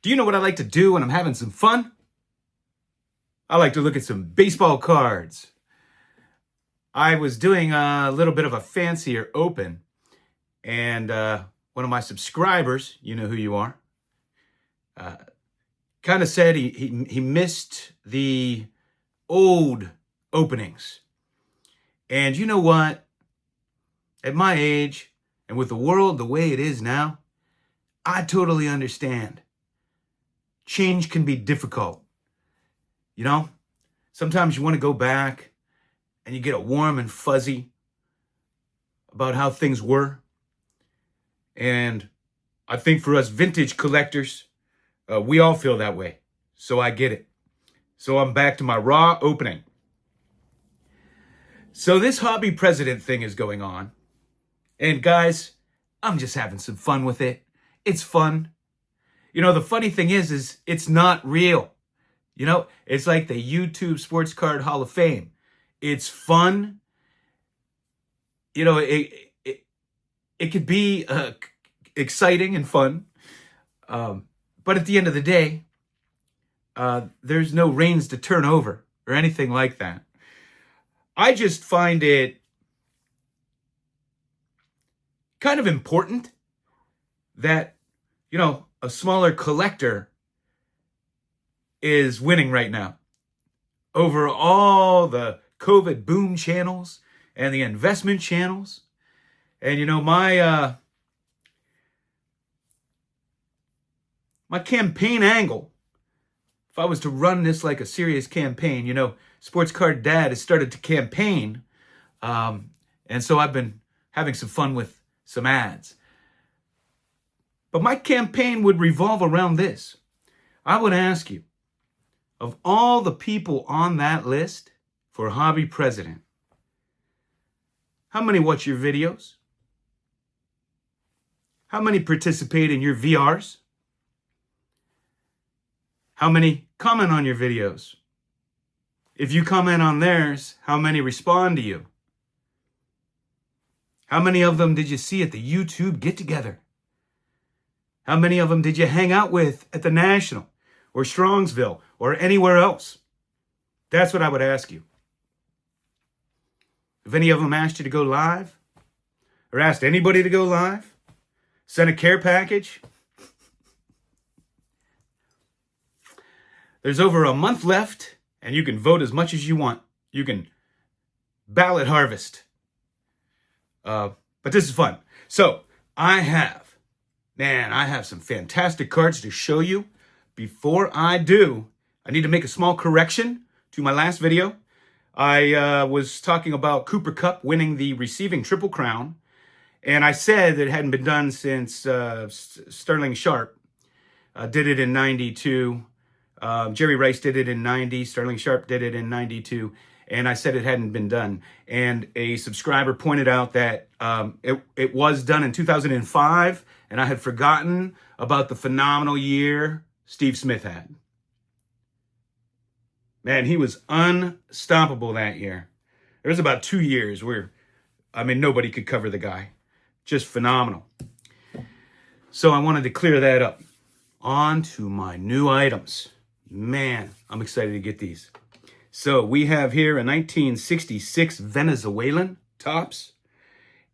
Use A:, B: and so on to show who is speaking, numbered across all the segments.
A: Do you know what I like to do when I'm having some fun? I like to look at some baseball cards. I was doing a little bit of a fancier open, and one of my subscribers, you know who you are, kind of said he missed the old openings. And you know what? At my age, and with the world the way it is now, I totally understand. Change can be difficult. You know, sometimes you want to go back and you get a warm and fuzzy about how things were. And I think for us vintage collectors, we all feel that way. So I get it. So I'm back to my raw opening. So this hobby president thing is going on. And guys, I'm just having some fun with it. It's fun. You know, the funny thing is it's not real. You know, it's like the YouTube Sports Card Hall of Fame. It's fun. You know, it could be exciting and fun. But at the end of the day, there's no reins to turn over or anything like that. I just find it kind of important that, you know, a smaller collector is winning right now over all the COVID boom channels and the investment channels. And, you know, my campaign angle, if I was to run this like a serious campaign, you know, Sports Card Dad has started to campaign. And so I've been having some fun with some ads. But my campaign would revolve around this. I would ask you, of all the people on that list for hobby president, how many watch your videos? How many participate in your VRs? How many comment on your videos? If you comment on theirs, how many respond to you? How many of them did you see at the YouTube get-together? How many of them did you hang out with at the National or Strongsville or anywhere else? That's what I would ask you. If any of them asked you to go live or asked anybody to go live, sent a care package, there's over a month left and you can vote as much as you want. You can ballot harvest. But this is fun. So I have some fantastic cards to show you. Before I do, I need to make a small correction to my last video. I was talking about Cooper Kupp winning the receiving Triple Crown, and I said that it hadn't been done since Sterling Sharpe did it in 92. Jerry Rice did it in 90. Sterling Sharpe did it in 92. And I said it hadn't been done. And a subscriber pointed out that it was done in 2005, and I had forgotten about the phenomenal year Steve Smith had. Man, he was unstoppable that year. There was about 2 years where, nobody could cover the guy. Just phenomenal. So I wanted to clear that up. On to my new items. Man, I'm excited to get these. So we have here a 1966 Venezuelan Topps,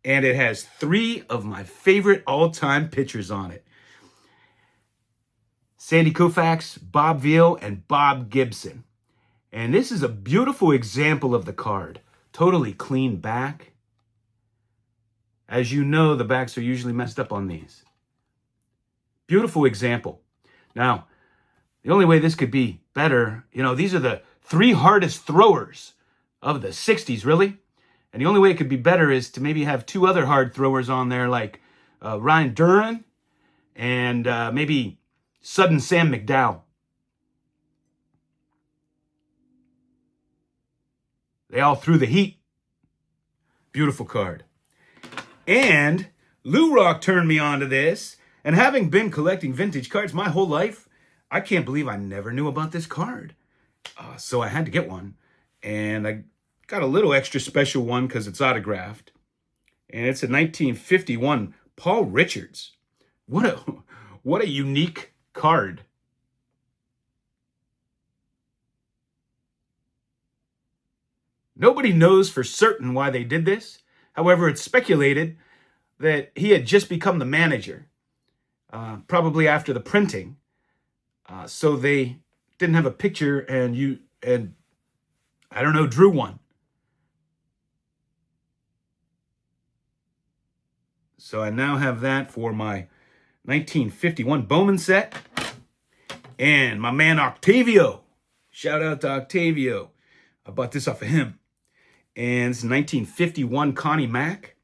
A: and it has 3 of my favorite all-time pitchers on it. Sandy Koufax, Bob Veal, and Bob Gibson. And this is a beautiful example of the card. Totally clean back. As you know, the backs are usually messed up on these. Beautiful example. Now, the only way this could be better, you know, these are the 3 hardest throwers of the 60s, really. And the only way it could be better is to maybe have 2 other hard throwers on there, like Ryan Duran and maybe Sudden Sam McDowell. They all threw the heat. Beautiful card. And Lou Rock turned me on to this. And having been collecting vintage cards my whole life, I can't believe I never knew about this card. So I had to get one. And I got a little extra special one because it's autographed. And it's a 1951 Paul Richards. What a unique card Nobody knows for certain why they did this. However, it's speculated that he had just become the manager, probably after the printing. So they didn't have a picture and I don't know, drew one. So I now have that for my 1951 Bowman set. And my man Octavio. Shout out to Octavio. I bought this off of him. And it's 1951 Connie Mack.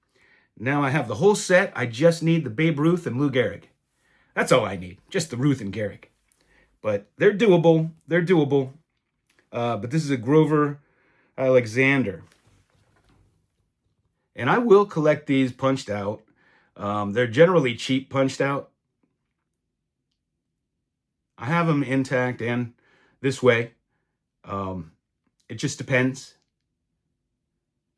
A: Now I have the whole set. I just need the Babe Ruth and Lou Gehrig. That's all I need. Just the Ruth and Gehrig. But they're doable. They're doable. But this is a Grover Alexander. And I will collect these punched out. They're generally cheap punched out. I have them intact and this way. It just depends.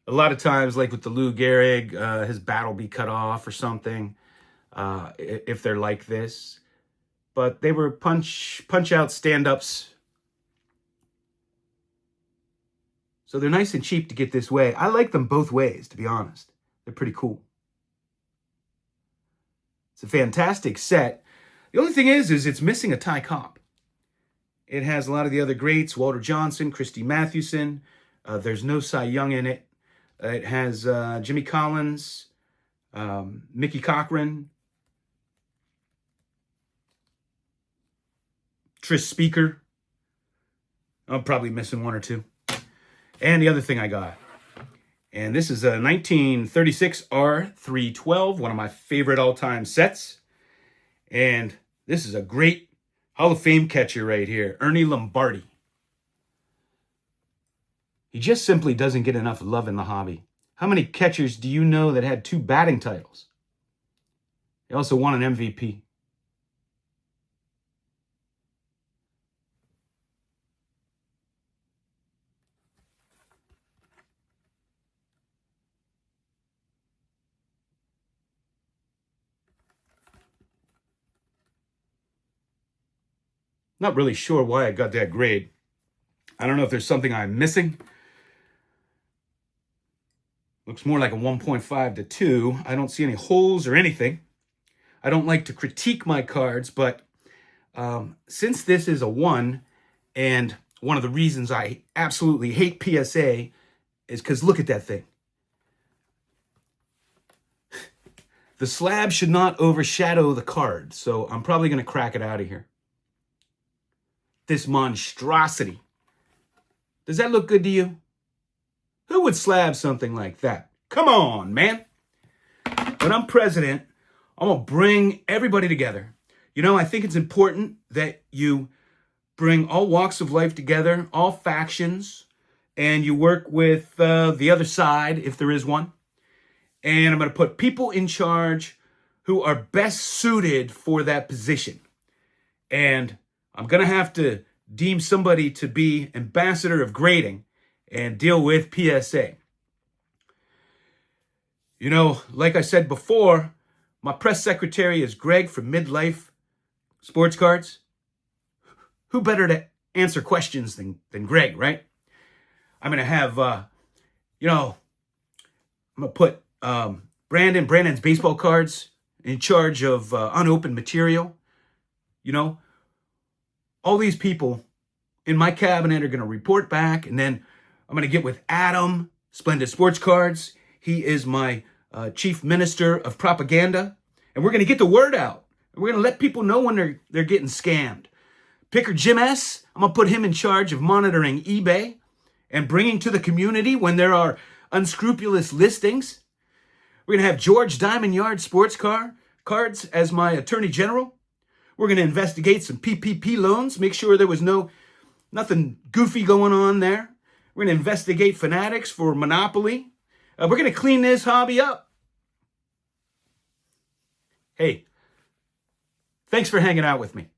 A: A lot of times, like with the Lou Gehrig, his bat will be cut off or something, if they're like this. But they were punch out stand-ups. So they're nice and cheap to get this way. I like them both ways, to be honest. They're pretty cool. It's a fantastic set. The only thing is it's missing a Ty Cobb. It has a lot of the other greats, Walter Johnson, Christy Mathewson. There's no Cy Young in it. It has Jimmy Collins, Mickey Cochran, Tris Speaker. I'm probably missing one or two. And the other thing I got. And this is a 1936 R312, one of my favorite all-time sets. And this is a great Hall of Fame catcher right here, Ernie Lombardi. He just simply doesn't get enough love in the hobby. How many catchers do you know that had 2 batting titles? He also won an MVP. Not really sure why I got that grade. I don't know if there's something I'm missing. Looks more like a 1.5 to 2. I don't see any holes or anything. I don't like to critique my cards, but since this is a 1, and one of the reasons I absolutely hate PSA is because look at that thing. The slab should not overshadow the card, so I'm probably going to crack it out of here. This monstrosity. Does that look good to you? Who would slab something like that? Come on, man. When I'm president, I'm going to bring everybody together. You know, I think it's important that you bring all walks of life together, all factions, and you work with the other side, if there is one. And I'm going to put people in charge who are best suited for that position. And I'm going to have to deem somebody to be ambassador of grading and deal with PSA. You know, like I said before, my press secretary is Greg from Midlife Sports Cards. Who better to answer questions than Greg, right? I'm going to have, I'm going to put Brandon's baseball cards in charge of unopened material. You know, all these people in my cabinet are going to report back, and then I'm going to get with Adam, Splendid Sports Cards. He is my chief minister of propaganda, and we're going to get the word out. We're going to let people know when they're getting scammed. Picker Jim S., I'm going to put him in charge of monitoring eBay and bringing to the community when there are unscrupulous listings. We're going to have George Diamond Yard Sports Cards as my attorney general. We're going to investigate some PPP loans, make sure there was nothing goofy going on there. We're going to investigate Fanatics for monopoly. We're going to clean this hobby up. Hey, thanks for hanging out with me.